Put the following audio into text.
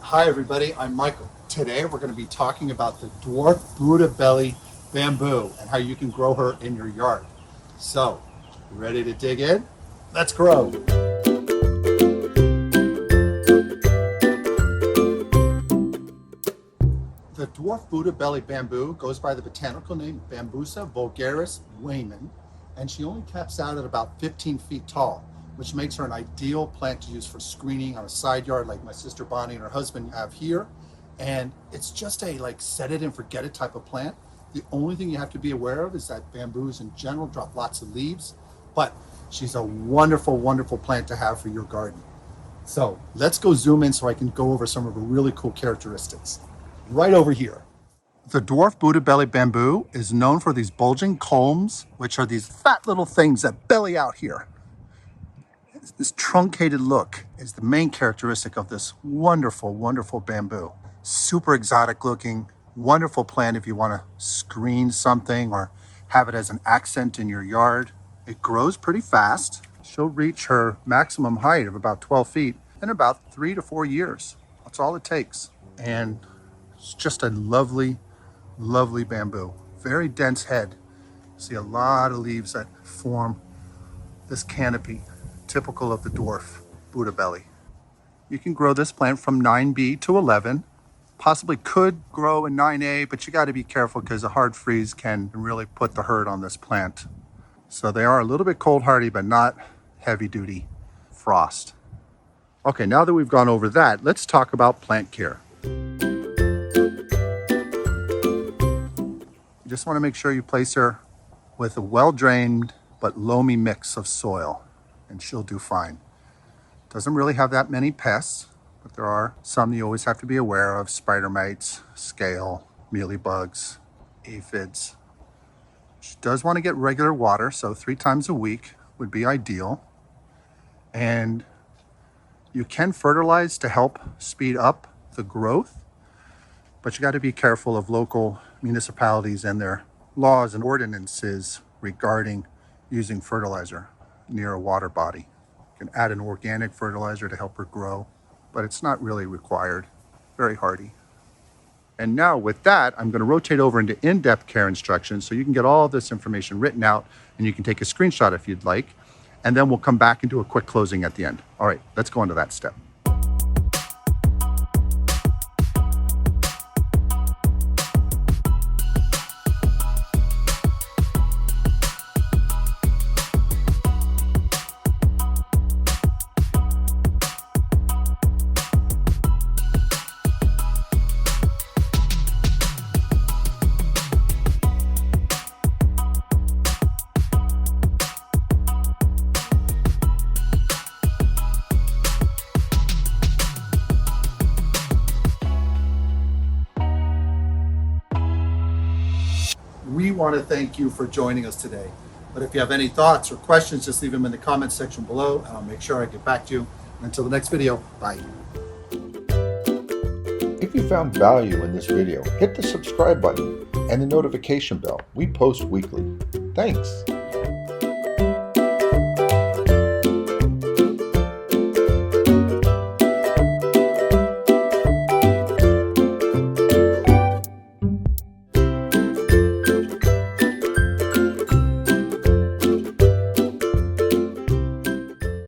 Hi everybody, I'm Michael. Today we're going to be talking about the dwarf Buddha belly bamboo and how you can grow her in your yard. So, you ready to dig in? Let's grow. The dwarf Buddha belly bamboo goes by the botanical name Banbusa vulgaris Waymin, and she only caps out at about 15 feet tall, which makes her an ideal plant to use for screening on a side yard like my sister Bonnie and her husband have here. And it's just a set it and forget it type of plant. The only thing you have to be aware of is that bamboos in general drop lots of leaves, but she's a wonderful, wonderful plant to have for your garden. So let's go zoom in so I can go over some of her really cool characteristics. Right over here. The dwarf Buddha belly bamboo is known for these bulging culms, which are these fat little things that belly out here. This truncated look is the main characteristic of this wonderful, wonderful bamboo. Super exotic looking, wonderful plant if you want to screen something or have it as an accent in your yard. It grows pretty fast. She'll reach her maximum height of about 12 feet in about 3 to 4 years. That's all it takes. And it's just a lovely, lovely bamboo. Very dense head. See a lot of leaves that form this canopy, typical of the dwarf Buddha belly. You can grow this plant from 9B to 11. Possibly could grow in 9A, but you got to be careful because a hard freeze can really put the hurt on this plant. So they are a little bit cold hardy, but not heavy duty frost. Okay, now that we've gone over that, let's talk about plant care. You just want to make sure you place her with a well-drained but loamy mix of soil, and she'll do fine. Doesn't really have that many pests, but there are some you always have to be aware of: spider mites, scale, mealybugs, aphids. She does want to get regular water, so 3 times a week would be ideal. And you can fertilize to help speed up the growth, but you got to be careful of local municipalities and their laws and ordinances regarding using fertilizer near a water body. You can add an organic fertilizer to help her grow, but it's not really required. Very hardy. And now with that, I'm going to rotate over into in-depth care instructions so you can get all this information written out and you can take a screenshot if you'd like. And then we'll come back and do a quick closing at the end. All right, let's go into that step. We want to thank you for joining us today. But if you have any thoughts or questions, just leave them in the comments section below and I'll make sure I get back to you. Until the next video, bye. If you found value in this video, hit the subscribe button and the notification bell. We post weekly. Thanks.